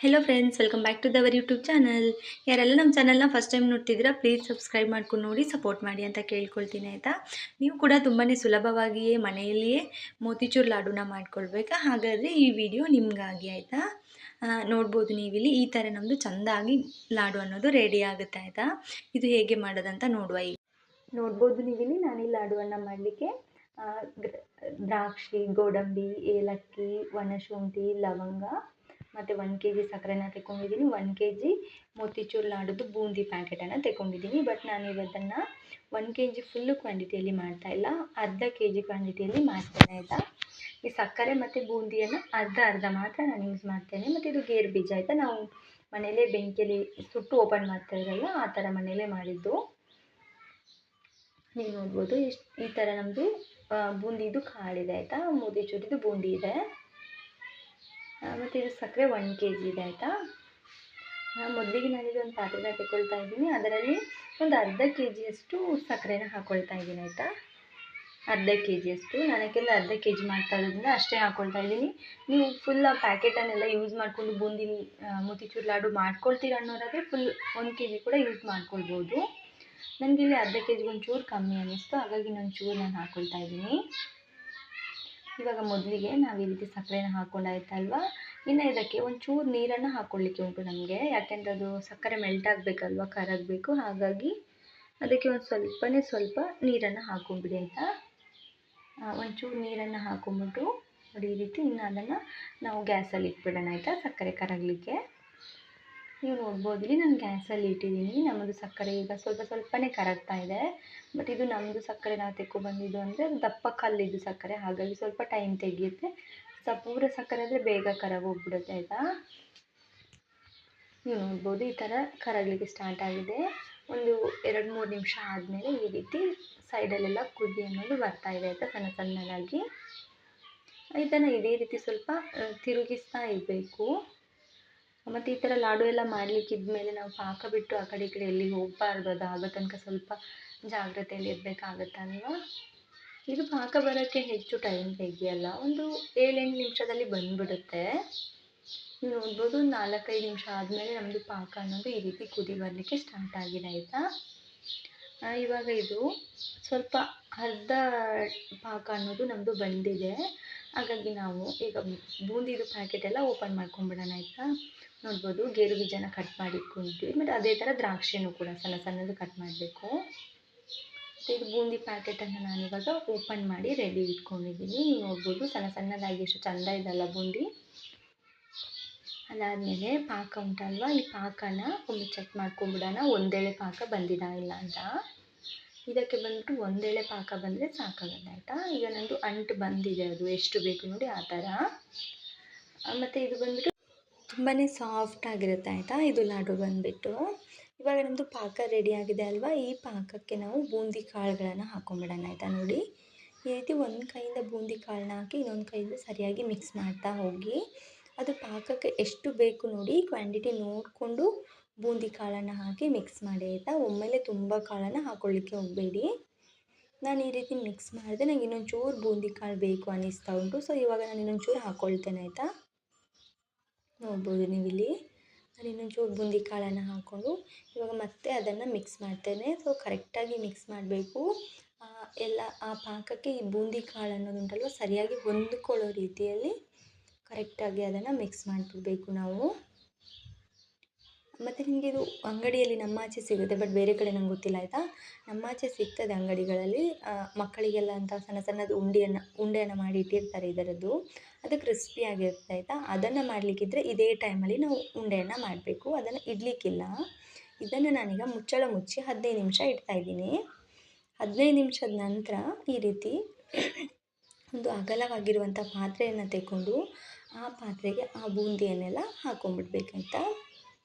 Hello friends, welcome back to ದವರ್ YouTube channel. ಯಾರೆಲ್ಲ ನಮ್ಮ ಚಾನಲ್ನ ಫಸ್ಟ್ ಟೈಮ್ ನೋಡ್ತಿದ್ದೀರಾ, ಪ್ಲೀಸ್ ಸಬ್ಸ್ಕ್ರೈಬ್ ಮಾಡ್ಕೊಂಡು ನೋಡಿ ಸಪೋರ್ಟ್ ಮಾಡಿ ಅಂತ ಕೇಳ್ಕೊಳ್ತೀನಿ ಆಯಿತಾ. ನೀವು ಕೂಡ ತುಂಬಾ ಸುಲಭವಾಗಿಯೇ ಮನೆಯಲ್ಲಿಯೇ ಮೋತಿಚೂರ್ ಲಾಡುನ ಮಾಡ್ಕೊಳ್ಬೇಕಾ? ಹಾಗಾದರೆ ಈ ವಿಡಿಯೋ ನಿಮಗಾಗಿ ಆಯಿತಾ. ನೋಡ್ಬೋದು ನೀವಿಲ್ಲಿ ಈ ಥರ ನಮ್ಮದು ಚೆಂದಾಗಿ ಲಾಡು ಅನ್ನೋದು ರೆಡಿ ಆಗುತ್ತೆ ಆಯಿತಾ. ಇದು ಹೇಗೆ ಮಾಡೋದಂತ ನೋಡುವ. ಈಗ ನೋಡ್ಬೋದು ನೀವಿಲ್ಲಿ ನಾನಿಲ್ಲಿ ಲಾಡುವನ್ನು ಮಾಡಲಿಕ್ಕೆ ದ್ರಾಕ್ಷಿ, ಗೋಡಂಬಿ, ಏಲಕ್ಕಿ, ಒಣಶುಂಠಿ, ಲವಂಗ ಮತ್ತು 1 kg ಸಕ್ಕರೆನ ತಗೊಂಡಿದ್ದೀನಿ. 1 kg ಮೋತಿಚೂರ್ ಲಾಡುದು ಬೂಂದಿ ಪ್ಯಾಕೆಟನ್ನು ತಗೊಂಡಿದ್ದೀನಿ. ಬಟ್ ನಾನು ಇವತ್ತನ್ನು 1 kg ಫುಲ್ಲು ಕ್ವಾಂಟಿಟಿಯಲ್ಲಿ ಮಾಡ್ತಾಯಿಲ್ಲ, ಅರ್ಧ kg ಕ್ವಾಂಟಿಟಿಯಲ್ಲಿ ಮಾಡ್ತೇನೆ ಆಯಿತಾ. ಈ ಸಕ್ಕರೆ ಮತ್ತು ಬೂಂದಿಯನ್ನು ಅರ್ಧ ಮಾತ್ರ ನಾನು ಯೂಸ್ ಮಾಡ್ತೇನೆ. ಮತ್ತು ಇದು ಗೇರು ಬೀಜ ಆಯಿತಾ, ನಾವು ಮನೆಯಲ್ಲೇ ಬೆಂಕಿಯಲ್ಲಿ ಸುಟ್ಟು ಓಪನ್ ಮಾಡ್ತಾಯಿರಲ್ಲ ಆ ಥರ ಮನೆಯಲ್ಲೇ ಮಾಡಿದ್ದು. ನೀವು ನೋಡ್ಬೋದು ಈ ಥರ ನಮ್ಮದು ಬೂಂದಿದು ಕಾಳಿದೆ ಆಯಿತಾ. ಮೋತಿಚೂರಿದು ಬೂಂದಿ ಇದೆ. ಮತ್ತು ಇದು ಸಕ್ಕರೆ 1 kg ಇದೆ ಆಯಿತಾ. ಮೊದಲಿಗೆ ನಾನಿದು ಒಂದು ಪಾತ್ರೆನ ತಗೊಳ್ತಾ ಇದ್ದೀನಿ. ಅದರಲ್ಲಿ ಒಂದು ಅರ್ಧ kgಯಷ್ಟು ಸಕ್ಕರೆನ ಹಾಕ್ಕೊಳ್ತಾ ಇದ್ದೀನಿ ಆಯಿತಾ. ಅರ್ಧ kgಯಷ್ಟು ನಾನು ಯಾಕೆಂದರೆ ಅರ್ಧ kg ಮಾಡ್ತಾ ಇರೋದ್ರಿಂದ ಅಷ್ಟೇ ಹಾಕ್ಕೊಳ್ತಾ ಇದ್ದೀನಿ. ನೀವು ಫುಲ್ ಆ ಪ್ಯಾಕೆಟನ್ನೆಲ್ಲ ಯೂಸ್ ಮಾಡಿಕೊಂಡು ಬೂಂದಿ ಮೋತಿಚೂರ್ ಲಾಡು ಮಾಡ್ಕೊಳ್ತೀರ ಅನ್ನೋರಾದರೆ ಫುಲ್ 1 kg ಕೂಡ ಯೂಸ್ ಮಾಡ್ಕೊಳ್ಬೋದು. ನನಗೆ ಇಲ್ಲಿ ಅರ್ಧ kg ಒಂಚೂರು ಕಮ್ಮಿ ಅನ್ನಿಸ್ತು, ಹಾಗಾಗಿ ನಾನು ಹಾಕ್ಕೊಳ್ತಾ ಇದ್ದೀನಿ. ಇವಾಗ ಮೊದಲಿಗೆ ನಾವು ಈ ರೀತಿ ಸಕ್ಕರೆನ ಹಾಕ್ಕೊಂಡಾಯ್ತಲ್ವ, ಇನ್ನು ಇದಕ್ಕೆ ಒಂಚೂರು ನೀರನ್ನು ಹಾಕ್ಕೊಳ್ಳಿಕ್ಕೆ ಉಂಟು ನಮಗೆ. ಯಾಕೆಂದರೆ ಅದು ಸಕ್ಕರೆ ಮೆಲ್ಟ್ ಆಗಬೇಕಲ್ವ, ಕರಗಬೇಕು. ಹಾಗಾಗಿ ಅದಕ್ಕೆ ಒಂದು ಸ್ವಲ್ಪ ನೀರನ್ನು ಹಾಕ್ಕೊಂಬಿಡಿ ಆಯಿತಾ. ಒಂಚೂರು ನೀರನ್ನು ಹಾಕ್ಕೊಂಬಿಟ್ಟು ನೋಡಿ ಈ ರೀತಿ. ಇನ್ನು ಅದನ್ನು ನಾವು ಗ್ಯಾಸಲ್ಲಿ ಇಟ್ಬಿಡೋಣ ಆಯಿತಾ, ಸಕ್ಕರೆ ಕರಗಲಿಕ್ಕೆ. ನೀವು ನೋಡ್ಬೋದು ಇಲ್ಲಿ ನಾನು ಗ್ಯಾಸಲ್ಲಿ ಇಟ್ಟಿದ್ದೀನಿ. ನಮ್ಮದು ಸಕ್ಕರೆ ಈಗ ಸ್ವಲ್ಪನೇ ಕರಗ್ತಾ ಇದೆ. ಬಟ್ ಇದು ನಮ್ಮದು ಸಕ್ಕರೆ ನಾವು ತೆಕ್ಕೊಬಂದಿದ್ದು ಅಂದರೆ ದಪ್ಪ ಕಲ್ಲಿದ್ದು ಸಕ್ಕರೆ, ಹಾಗಾಗಿ ಸ್ವಲ್ಪ ಟೈಮ್ ತೆಗೆಯುತ್ತೆ. ಪೂರ ಸಕ್ಕರೆ ಆದರೆ ಬೇಗ ಕರಗೋಗ್ಬಿಡುತ್ತೆ ಆಯಿತಾ. ನೀವು ನೋಡ್ಬೋದು ಈ ಥರ ಕರಗಲಿಕ್ಕೆ ಸ್ಟಾರ್ಟ್ ಆಗಿದೆ. ಒಂದು 2-3 ನಿಮಿಷ ಆದಮೇಲೆ ಈ ರೀತಿ ಸೈಡಲ್ಲೆಲ್ಲ ಕುದಿ ಅನ್ನೋದು ಬರ್ತಾ ಇದೆ ಆಯಿತಾ, ಸಣ್ಣದಾಗಿ. ಇದನ್ನು ಇದೇ ರೀತಿ ಸ್ವಲ್ಪ ತಿರುಗಿಸ್ತಾ ಇರಬೇಕು. ಮತ್ತು ಈ ಥರ ಲಾಡು ಎಲ್ಲ ಮಾಡಲಿಕ್ಕಿದ್ಮೇಲೆ ನಾವು ಪಾಕ ಬಿಟ್ಟು ಆ ಕಡೆ ಈ ಕಡೆ ಎಲ್ಲಿ ಹೋಗಬಾರ್ದು, ಅದು ಆಗೋ ತನಕ ಸ್ವಲ್ಪ ಜಾಗ್ರತೆಯಲ್ಲಿ ಇರಬೇಕಾಗತ್ತಲ್ವ. ಇದು ಪಾಕ ಬರೋಕ್ಕೆ ಹೆಚ್ಚು ಟೈಮ್ ತೆಗಿಯಲ್ಲ, ಒಂದು 7-8 ನಿಮಿಷದಲ್ಲಿ ಬಂದುಬಿಡುತ್ತೆ. ನೀವು ನೋಡ್ಬೋದು 4-5 ನಿಮಿಷ ಆದಮೇಲೆ ನಮ್ಮದು ಪಾಕ ಅನ್ನೋದು ಈ ರೀತಿ ಕುದಿ ಬರಲಿಕ್ಕೆ ಸ್ಟಾರ್ಟ್ ಆಗಿದೆ ಆಯಿತಾ. ಇವಾಗ ಇದು ಸ್ವಲ್ಪ ಅರ್ಧ ಪಾಕ ಅನ್ನೋದು ನಮ್ಮದು ಬಂದಿದೆ. ಹಾಗಾಗಿ ನಾವು ಈಗ ಬೂಂದಿದು ಪ್ಯಾಕೆಟೆಲ್ಲ ಓಪನ್ ಮಾಡ್ಕೊಂಬಿಡೋಣ ಆಯಿತಾ. ನೋಡ್ಬೋದು ಗೇರು ಬೀಜನ ಕಟ್ ಮಾಡಿ ಇಟ್ಕೊಂಡಿದ್ವಿ. ಮತ್ತು ಅದೇ ಥರ ದ್ರಾಕ್ಷಿನೂ ಕೂಡ ಸಣ್ಣದು ಕಟ್ ಮಾಡಬೇಕು. ಮತ್ತು ಇದು ಬೂಂದಿ ಪ್ಯಾಕೆಟನ್ನು ನಾನಿವಾಗ ಓಪನ್ ಮಾಡಿ ರೆಡಿ ಇಟ್ಕೊಂಡಿದ್ದೀನಿ. ನೀವು ನೋಡ್ಬೋದು ಸಣ್ಣದಾಗಿ ಎಷ್ಟು ಚೆಂದ ಇದೆಲ್ಲ ಬೂಂದಿ. ಅದಾದಮೇಲೆ ಪಾಕ ಉಂಟಲ್ವ, ಈ ಪಾಕನ ಒಮ್ಮೆ ಚೆಕ್ ಮಾಡ್ಕೊಂಬಿಡೋಣ, ಒಂದೇಳೆ ಪಾಕ ಬಂದಿದಾ ಇಲ್ಲ ಅಂತ. ಇದಕ್ಕೆ ಬಂದ್ಬಿಟ್ಟು ಒಂದೇಳೆ ಪಾಕ ಬಂದರೆ ಸಾಕಾಗಲ್ಲ ಆಯಿತಾ. ಈಗ ನಂದು ಅಂಟು ಬಂದಿದೆ, ಅದು ಎಷ್ಟು ಬೇಕು ನೋಡಿ ಆ ಥರ. ಮತ್ತು ಇದು ಬಂದ್ಬಿಟ್ಟು ತುಂಬಾ ಸಾಫ್ಟ್ ಆಗಿರುತ್ತೆ ಆಯಿತಾ. ಇದು ಲಾಡು ಬಂದುಬಿಟ್ಟು ಇವಾಗ ನಮ್ಮದು ಪಾಕ ರೆಡಿ ಆಗಿದೆ ಅಲ್ವಾ. ಈ ಪಾಕಕ್ಕೆ ನಾವು ಬೂಂದಿ ಕಾಳುಗಳನ್ನು ಹಾಕ್ಕೊಂಬಿಡೋಣ ಆಯಿತಾ. ನೋಡಿ ಈ ರೀತಿ ಒಂದು ಕೈಯಿಂದ ಬೂಂದಿ ಕಾಳನ್ನ ಹಾಕಿ ಇನ್ನೊಂದು ಕೈಯಿಂದ ಸರಿಯಾಗಿ ಮಿಕ್ಸ್ ಮಾಡ್ತಾ ಹೋಗಿ. ಅದು ಪಾಕಕ್ಕೆ ಎಷ್ಟು ಬೇಕು ನೋಡಿ ಕ್ವಾಂಟಿಟಿ ನೋಡಿಕೊಂಡು ಬೂಂದಿ ಕಾಳನ್ನು ಹಾಕಿ ಮಿಕ್ಸ್ ಮಾಡಿ ಆಯಿತಾ. ಒಮ್ಮೆಲೆ ತುಂಬ ಕಾಳನ್ನು ಹಾಕ್ಕೊಳ್ಳಿಕ್ಕೆ ಹೋಗಬೇಡಿ. ನಾನು ಈ ರೀತಿ ಮಿಕ್ಸ್ ಮಾಡಿದೆ, ನನಗೆ ಇನ್ನೊಂದು ಚೂರು ಬೂಂದಿ ಕಾಳು ಬೇಕು ಅನ್ನಿಸ್ತಾ ಉಂಟು. ಸೊ ಇವಾಗ ನಾನು ಇನ್ನೊಂದು ಚೂರು ಹಾಕ್ಕೊಳ್ತೇನೆ ಆಯಿತಾ. ನೋಡ್ಬೋದು ನೀವಿಲ್ಲಿ ನಾನು ಇನ್ನೊಂದು ಚೂರು ಬೂಂದಿ ಕಾಳನ್ನು ಹಾಕ್ಕೊಂಡು ಇವಾಗ ಮತ್ತೆ ಅದನ್ನು ಮಿಕ್ಸ್ ಮಾಡ್ತೇನೆ. ಸೊ ಕರೆಕ್ಟಾಗಿ ಮಿಕ್ಸ್ ಮಾಡಬೇಕು. ಎಲ್ಲ ಆ ಪಾಕಕ್ಕೆ ಈ ಬೂಂದಿ ಕಾಳು ಅನ್ನೋದುಂಟಲ್ವ ಸರಿಯಾಗಿ ಹೊಂದಿಕೊಳ್ಳೋ ರೀತಿಯಲ್ಲಿ ಕರೆಕ್ಟಾಗಿ ಅದನ್ನು ಮಿಕ್ಸ್ ಮಾಡಿಬಿಡ್ಬೇಕು ನಾವು. ಮತ್ತು ನಿಮಗೆ ಇದು ಅಂಗಡಿಯಲ್ಲಿ ನಮ್ಮಾಚೆ ಸಿಗುತ್ತೆ, ಬಟ್ ಬೇರೆ ಕಡೆ ನಂಗೆ ಗೊತ್ತಿಲ್ಲ ಆಯಿತಾ. ನಮ್ಮಾಚೆ ಸಿಗ್ತದೆ ಅಂಗಡಿಗಳಲ್ಲಿ. ಮಕ್ಕಳಿಗೆಲ್ಲ ಅಂತ ಸಣ್ಣದು ಉಂಡೆಯನ್ನು ಮಾಡಿ ಇಟ್ಟಿರ್ತಾರೆ ಇದರದ್ದು. ಅದು ಕ್ರಿಸ್ಪಿಯಾಗಿರುತ್ತೆ ಆಯಿತಾ. ಅದನ್ನು ಮಾಡಲಿಕ್ಕಿದ್ರೆ ಇದೇ ಟೈಮಲ್ಲಿ ನಾವು ಉಂಡೆಯನ್ನು ಮಾಡಬೇಕು, ಅದನ್ನು ಇಡಲಿಕ್ಕಿಲ್ಲ. ಇದನ್ನು ನಾನೀಗ ಮುಚ್ಚಳ ಮುಚ್ಚಿ 15 ನಿಮಿಷ ಇಡ್ತಾಯಿದ್ದೀನಿ. 15 ನಿಮಿಷದ ನಂತರ ಈ ರೀತಿ ಒಂದು ಅಗಲವಾಗಿರುವಂಥ ಪಾತ್ರೆಯನ್ನು ತೆಗೆದು ಆ ಪಾತ್ರೆಗೆ ಆ ಬೂಂದಿಯನ್ನೆಲ್ಲ ಹಾಕ್ಕೊಂಬಿಡ್ಬೇಕಾಯ್ತಾ.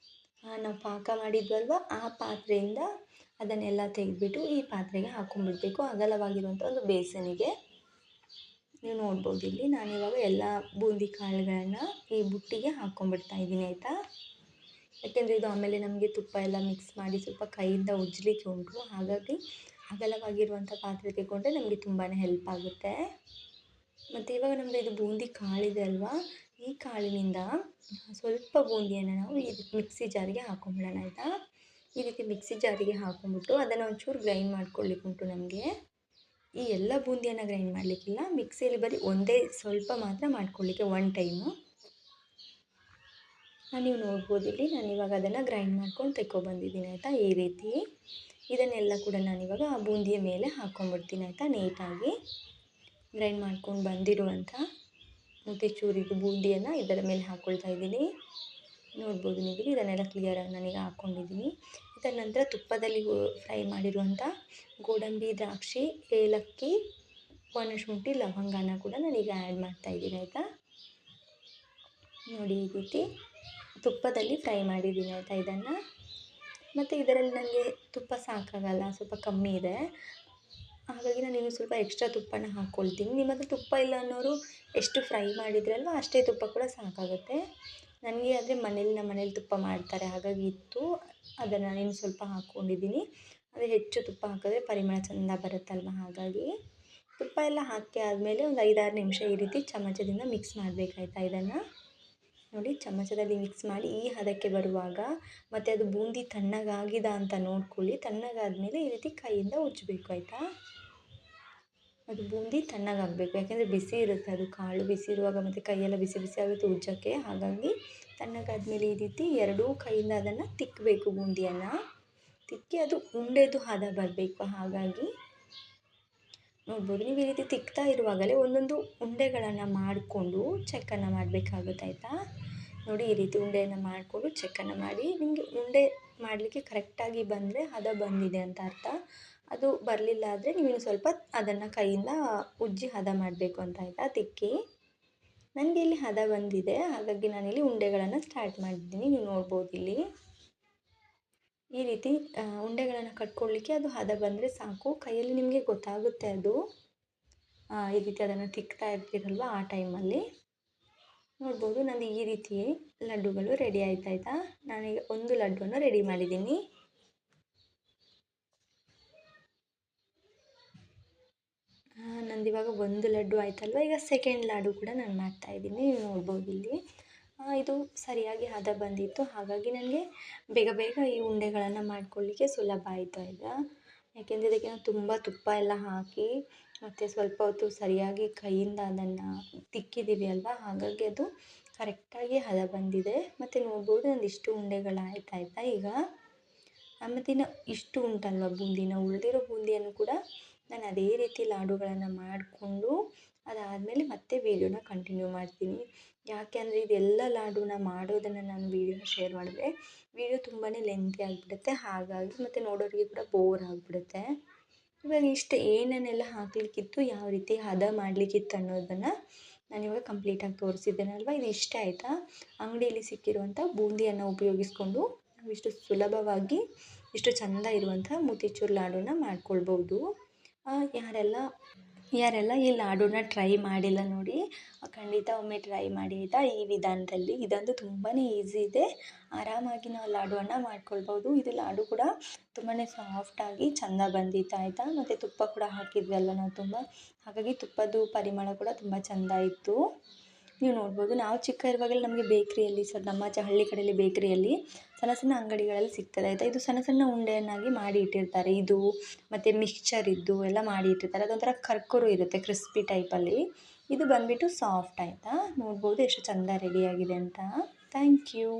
ನಾವು ಪಾಕ ಮಾಡಿದ್ವಲ್ವ ಆ ಪಾತ್ರೆಯಿಂದ ಅದನ್ನೆಲ್ಲ ತೆಗೆದ್ಬಿಟ್ಟು ಈ ಪಾತ್ರೆಗೆ ಹಾಕ್ಕೊಂಬಿಡ್ಬೇಕು, ಅಗಲವಾಗಿರುವಂಥ ಒಂದು ಬೇಸನಿಗೆ. ನೀವು ನೋಡ್ಬೋದು ಇಲ್ಲಿ ನಾನಿವಾಗ ಎಲ್ಲ ಬೂಂದಿ ಕಾಳುಗಳನ್ನು ಈ ಬುಟ್ಟಿಗೆ ಹಾಕ್ಕೊಂಬಿಡ್ತಾ ಇದ್ದೀನಿ ಆಯಿತಾ. ಯಾಕೆಂದರೆ ಇದು ಆಮೇಲೆ ನಮಗೆ ತುಪ್ಪ ಎಲ್ಲ ಮಿಕ್ಸ್ ಮಾಡಿ ಸ್ವಲ್ಪ ಕೈಯಿಂದ ಉಜ್ಜಲಿಕ್ಕೆ ಉಂಟು. ಹಾಗಾಗಿ ಅಗಲವಾಗಿರುವಂಥ ಪಾತ್ರೆ ತಗೊಂಡ್ರೆ ನಮಗೆ ತುಂಬಾ ಹೆಲ್ಪ್ ಆಗುತ್ತೆ. ಮತ್ತು ಇವಾಗ ನಮ್ಮದು ಇದು ಬೂಂದಿ ಕಾಳಿದೆ ಅಲ್ವಾ, ಈ ಕಾಳಿನಿಂದ ಸ್ವಲ್ಪ ಬೂಂದಿಯನ್ನು ನಾವು ಈ ಮಿಕ್ಸಿ ಜಾರಿಗೆ ಹಾಕೊಂಬಿಡೋಣ ಆಯಿತಾ. ಈ ರೀತಿ ಮಿಕ್ಸಿ ಜಾರಿಗೆ ಹಾಕೊಂಡ್ಬಿಟ್ಟು ಅದನ್ನು ಒಂಚೂರು ಗ್ರೈಂಡ್ ಮಾಡ್ಕೊಳ್ಳಿಕ್ಕೆ ಉಂಟು ನಮಗೆ. ಈ ಎಲ್ಲ ಬೂಂದಿಯನ್ನು ಗ್ರೈಂಡ್ ಮಾಡಲಿಕ್ಕಿಲ್ಲ, ಮಿಕ್ಸಿಯಲ್ಲಿ ಬರೀ ಒಂದೇ ಸ್ವಲ್ಪ ಮಾತ್ರ ಮಾಡ್ಕೊಳ್ಳಿಕ್ಕೆ ಒನ್ ಟೈಮು. ನೀವು ನೋಡ್ಬೋದು ಇಲ್ಲಿ ನಾನು ಇವಾಗ ಅದನ್ನು ಗ್ರೈಂಡ್ ಮಾಡ್ಕೊಂಡು ತೆಕ್ಕೊಬಂದಿದ್ದೀನಿ ಆಯಿತಾ. ಈ ರೀತಿ ಇದನ್ನೆಲ್ಲ ಕೂಡ ನಾನಿವಾಗ ಆ ಬೂಂದಿಯ ಮೇಲೆ ಹಾಕ್ಕೊಂಬಿಡ್ತೀನಿ ಆಯಿತಾ. ನೀಟಾಗಿ ಗ್ರೈಂಡ್ ಮಾಡ್ಕೊಂಡು ಬಂದಿರುವಂಥ ಮುದ್ದೆಚೂರಿದು ಬೂಂದಿಯನ್ನು ಇದರ ಮೇಲೆ ಹಾಕ್ಕೊಳ್ತಾ ಇದ್ದೀನಿ. ನೋಡ್ಬೋದು ನೀವು ಇದನ್ನೆಲ್ಲ ಕ್ಲಿಯರಾಗಿ ನಾನೀಗ ಹಾಕ್ಕೊಂಡಿದ್ದೀನಿ. ಇದರ ನಂತರ ತುಪ್ಪದಲ್ಲಿ ಫ್ರೈ ಮಾಡಿರುವಂಥ ಗೋಡಂಬಿ, ದ್ರಾಕ್ಷಿ, ಏಲಕ್ಕಿ, ಒಣಶುಂಠಿ, ಲವಂಗನ ಕೂಡ ನಾನೀಗ ಆ್ಯಡ್ ಮಾಡ್ತಾಯಿದ್ದೀನಿ ಆಯಿತಾ. ನೋಡಿ ಈ ರೀತಿ ತುಪ್ಪದಲ್ಲಿ ಫ್ರೈ ಮಾಡಿದ್ದೀನಿ ಆಯಿತಾ ಇದನ್ನು. ಮತ್ತು ಇದರಲ್ಲಿ ನನಗೆ ತುಪ್ಪ ಸಾಕಾಗಲ್ಲ, ಸ್ವಲ್ಪ ಕಮ್ಮಿ ಇದೆ, ಹಾಗಾಗಿ ನಾನು ಇನ್ನೂ ಸ್ವಲ್ಪ ಎಕ್ಸ್ಟ್ರಾ ತುಪ್ಪನ ಹಾಕ್ಕೊಳ್ತೀನಿ. ನಿಮ್ಮ ಹತ್ರ ತುಪ್ಪ ಇಲ್ಲ ಅನ್ನೋರು ಎಷ್ಟು ಫ್ರೈ ಮಾಡಿದ್ರಲ್ವ ಅಷ್ಟೇ ತುಪ್ಪ ಕೂಡ ಸಾಕಾಗುತ್ತೆ. ನನಗೆ ಆದರೆ ನಮ್ಮ ಮನೇಲಿ ತುಪ್ಪ ಮಾಡ್ತಾರೆ, ಹಾಗಾಗಿ ಇತ್ತು, ಅದನ್ನು ನಾನು ಇನ್ನು ಸ್ವಲ್ಪ ಹಾಕ್ಕೊಂಡಿದ್ದೀನಿ. ಅದೇ ಹೆಚ್ಚು ತುಪ್ಪ ಹಾಕಿದ್ರೆ ಪರಿಮಳ ಚೆಂದ ಬರುತ್ತಲ್ವ, ಹಾಗಾಗಿ ತುಪ್ಪ ಎಲ್ಲ ಹಾಕಿ ಆದಮೇಲೆ ಒಂದು 5-6 ನಿಮಿಷ ಈ ರೀತಿ ಚಮಚದಿಂದ ಮಿಕ್ಸ್ ಮಾಡಬೇಕಾಯ್ತಾ ಇದನ್ನು. ನೋಡಿ ಚಮಚದಲ್ಲಿ ಮಿಕ್ಸ್ ಮಾಡಿ ಈ ಹದಕ್ಕೆ ಬರುವಾಗ, ಮತ್ತು ಅದು ಬೂಂದಿ ತಣ್ಣಗಾಗಿದೆ ಅಂತ ನೋಡ್ಕೊಳ್ಳಿ. ತಣ್ಣಗಾದಮೇಲೆ ಈ ರೀತಿ ಕೈಯಿಂದ ಉಜ್ಜಬೇಕು ಆಯಿತಾ. ಅದು ಬೂಂದಿ ತಣ್ಣಗಾಗಬೇಕು, ಯಾಕೆಂದರೆ ಬಿಸಿ ಇರುತ್ತೆ, ಅದು ಕಾಳು ಬಿಸಿ ಇರುವಾಗ ಮತ್ತು ಕೈಯೆಲ್ಲ ಬಿಸಿ ಬಿಸಿ ಆಗುತ್ತೆ ಉಜ್ಜೋಕ್ಕೆ. ಹಾಗಾಗಿ ತಣ್ಣಗಾದ್ಮೇಲೆ ಈ ರೀತಿ ಎರಡೂ ಕೈಯಿಂದ ಅದನ್ನು ತಿಕ್ಕಬೇಕು, ಬೂಂದಿಯನ್ನು ತಿಕ್ಕಿ ಅದು ಉಂಡೆದು ಹದ ಬರಬೇಕು. ಹಾಗಾಗಿ ನೋಡ್ಬೋದು ನೀವು ಈ ರೀತಿ ತಿಕ್ತಾ ಇರುವಾಗಲೇ ಒಂದೊಂದು ಉಂಡೆಗಳನ್ನು ಮಾಡಿಕೊಂಡು ಚೆಕ್ಕನ್ನು ಮಾಡಬೇಕಾಗುತ್ತೆ ಆಯಿತಾ. ನೋಡಿ ಈ ರೀತಿ ಉಂಡೆಯನ್ನು ಮಾಡಿಕೊಂಡು ಚೆಕ್ಕನ್ನು ಮಾಡಿ, ನಿಮಗೆ ಉಂಡೆ ಮಾಡಲಿಕ್ಕೆ ಕರೆಕ್ಟಾಗಿ ಬಂದರೆ ಹದ ಬಂದಿದೆ ಅಂತ ಅರ್ಥ. ಅದು ಬರಲಿಲ್ಲ ಆದರೆ ನೀವು ಸ್ವಲ್ಪ ಅದನ್ನು ಕೈಯಿಂದ ಉಜ್ಜಿ ಹದ ಮಾಡಬೇಕು ಅಂತ ಆಯಿತಾ. ತಿಕ್ಕಿ ನನಗೆ ಇಲ್ಲಿ ಹದ ಬಂದಿದೆ, ಹಾಗಾಗಿ ನಾನಿಲ್ಲಿ ಉಂಡೆಗಳನ್ನು ಸ್ಟಾರ್ಟ್ ಮಾಡಿದ್ದೀನಿ. ನೀವು ನೋಡ್ಬೋದು ಇಲ್ಲಿ ಈ ರೀತಿ ಉಂಡೆಗಳನ್ನು ಕಟ್ಕೊಳ್ಳಿಕ್ಕೆ ಅದು ಹದ ಬಂದರೆ ಸಾಕು. ಕೈಯಲ್ಲಿ ನಿಮಗೆ ಗೊತ್ತಾಗುತ್ತೆ ಅದು, ಈ ರೀತಿ ಅದನ್ನು ತಿಕ್ತಾ ಇರ್ತೀರಲ್ವ ಆ ಟೈಮಲ್ಲಿ. ನೋಡ್ಬೋದು ನಂದು ಈ ರೀತಿ ಲಡ್ಡುಗಳು ರೆಡಿ ಆಯ್ತಾಯ್ತಾ. ನಾನೀಗ ಒಂದು ಲಡ್ಡುವನ್ನು ರೆಡಿ ಮಾಡಿದ್ದೀನಿ. ನಂದಿವಾಗ ಒಂದು ಲಡ್ಡು ಆಯ್ತಲ್ವ, ಈಗ ಸೆಕೆಂಡ್ ಲಾಡು ಕೂಡ ನಾನು ಮಾಡ್ತಾಯಿದ್ದೀನಿ. ನೀವು ನೋಡ್ಬೋದು ಇಲ್ಲಿ ಇದು ಸರಿಯಾಗಿ ಹದ ಬಂದಿತ್ತು, ಹಾಗಾಗಿ ನನಗೆ ಬೇಗ ಬೇಗ ಈ ಉಂಡೆಗಳನ್ನು ಮಾಡ್ಕೊಳ್ಳಿಕ್ಕೆ ಸುಲಭ ಆಯಿತು ಆಯಿತಾ. ಯಾಕೆಂದರೆ ಇದಕ್ಕೆ ನಾವು ತುಂಬ ತುಪ್ಪ ಎಲ್ಲ ಹಾಕಿ ಮತ್ತು ಸ್ವಲ್ಪ ಹೊತ್ತು ಸರಿಯಾಗಿ ಕೈಯಿಂದ ಅದನ್ನು ತಿಕ್ಕಿದ್ದೀವಿ ಅಲ್ವಾ, ಹಾಗಾಗಿ ಅದು ಕರೆಕ್ಟಾಗಿ ಹದ ಬಂದಿದೆ. ಮತ್ತು ನೋಡ್ಬೋದು ನಂದು ಇಷ್ಟು ಉಂಡೆಗಳಾಯ್ತಾಯ್ತಾ ಈಗ. ಮತ್ತು ಇನ್ನು ಇಷ್ಟು ಉಂಟಲ್ವ ಬೂಂದಿನ, ಉಳಿದಿರೋ ಬೂಂದಿಯನ್ನು ಕೂಡ ನಾನು ಅದೇ ರೀತಿ ಲಾಡುಗಳನ್ನು ಮಾಡಿಕೊಂಡು ಅದಾದಮೇಲೆ ಮತ್ತೆ ವೀಡಿಯೋನ ಕಂಟಿನ್ಯೂ ಮಾಡ್ತೀನಿ. ಯಾಕೆ ಅಂದರೆ ಇದೆಲ್ಲ ಲಾಡುನ ಮಾಡೋದನ್ನು ನಾನು ವೀಡಿಯೋನ ಶೇರ್ ಮಾಡಿದ್ರೆ ವೀಡಿಯೋ ತುಂಬಾ ಲೆಂತಿ ಆಗಿಬಿಡುತ್ತೆ, ಹಾಗಾಗಿ ಮತ್ತು ನೋಡೋರಿಗೆ ಕೂಡ ಬೋರ್ ಆಗಿಬಿಡುತ್ತೆ. ಇವಾಗ ಇಷ್ಟು ಏನೇನೆಲ್ಲ ಹಾಕಲಿಕ್ಕಿತ್ತು, ಯಾವ ರೀತಿ ಹದ ಮಾಡಲಿಕ್ಕಿತ್ತು ಅನ್ನೋದನ್ನು ನಾನಿವಾಗ ಕಂಪ್ಲೀಟಾಗಿ ತೋರಿಸಿದ್ದೇನಲ್ವ. ಇದು ಇಷ್ಟ ಆಯಿತಾ. ಅಂಗಡಿಯಲ್ಲಿ ಸಿಕ್ಕಿರುವಂಥ ಬೂಂದಿಯನ್ನು ಉಪಯೋಗಿಸ್ಕೊಂಡು ನಾವು ಇಷ್ಟು ಸುಲಭವಾಗಿ ಇಷ್ಟು ಚೆಂದ ಇರುವಂಥ ಮೋತಿಚೂರ್ ಲಾಡುನ ಮಾಡ್ಕೊಳ್ಬೋದು. ಯಾರೆಲ್ಲ ಈ ಲಾಡುನ ಟ್ರೈ ಮಾಡಿಲ್ಲ ನೋಡಿ, ಖಂಡಿತ ಒಮ್ಮೆ ಟ್ರೈ ಮಾಡಿ ಆಯಿತಾ. ಈ ವಿಧಾನದಲ್ಲಿ ಇದಂತೂ ತುಂಬಾ ಈಸಿ ಇದೆ, ಆರಾಮಾಗಿ ನಾವು ಲಾಡುವನ್ನು ಮಾಡ್ಕೊಳ್ಬೋದು. ಇದು ಲಾಡು ಕೂಡ ತುಂಬಾ ಸಾಫ್ಟಾಗಿ ಚೆಂದ ಬಂದಿತ್ತು ಆಯಿತಾ. ಮತ್ತು ತುಪ್ಪ ಕೂಡ ಹಾಕಿದ್ವಲ್ಲ ನಾವು ತುಂಬ, ಹಾಗಾಗಿ ತುಪ್ಪದ್ದು ಪರಿಮಳ ಕೂಡ ತುಂಬ ಚೆಂದ ಇತ್ತು. ನೀವು ನೋಡ್ಬೋದು, ನಾವು ಚಿಕ್ಕ ಇರುವಾಗಲೇ ನಮಗೆ ಬೇಕ್ರಿಯಲ್ಲಿ ನಮ್ಮ ಹಳ್ಳಿ ಕಡೆಯಲ್ಲಿ ಬೇಕ್ರಿಯಲ್ಲಿ ಸಣ್ಣ ಸಣ್ಣ ಅಂಗಡಿಗಳಲ್ಲಿ ಸಿಗ್ತದೆ ಆಯಿತಾ. ಇದು ಸಣ್ಣ ಸಣ್ಣ ಉಂಡೆಯನ್ನಾಗಿ ಮಾಡಿ ಇಟ್ಟಿರ್ತಾರೆ, ಇದು ಮತ್ತು ಮಿಕ್ಸ್ಚರ್ ಇದ್ದು ಎಲ್ಲ ಮಾಡಿ ಇಟ್ಟಿರ್ತಾರೆ. ಅದೊಂಥರ ಕರ್ಕರು ಇರುತ್ತೆ, ಕ್ರಿಸ್ಪಿ ಟೈಪಲ್ಲಿ. ಇದು ಬಂದುಬಿಟ್ಟು ಸಾಫ್ಟ್ ಆಯಿತಾ. ನೋಡ್ಬೋದು ಎಷ್ಟು ಚೆಂದ ರೆಡಿಯಾಗಿದೆ ಅಂತ. Thank you.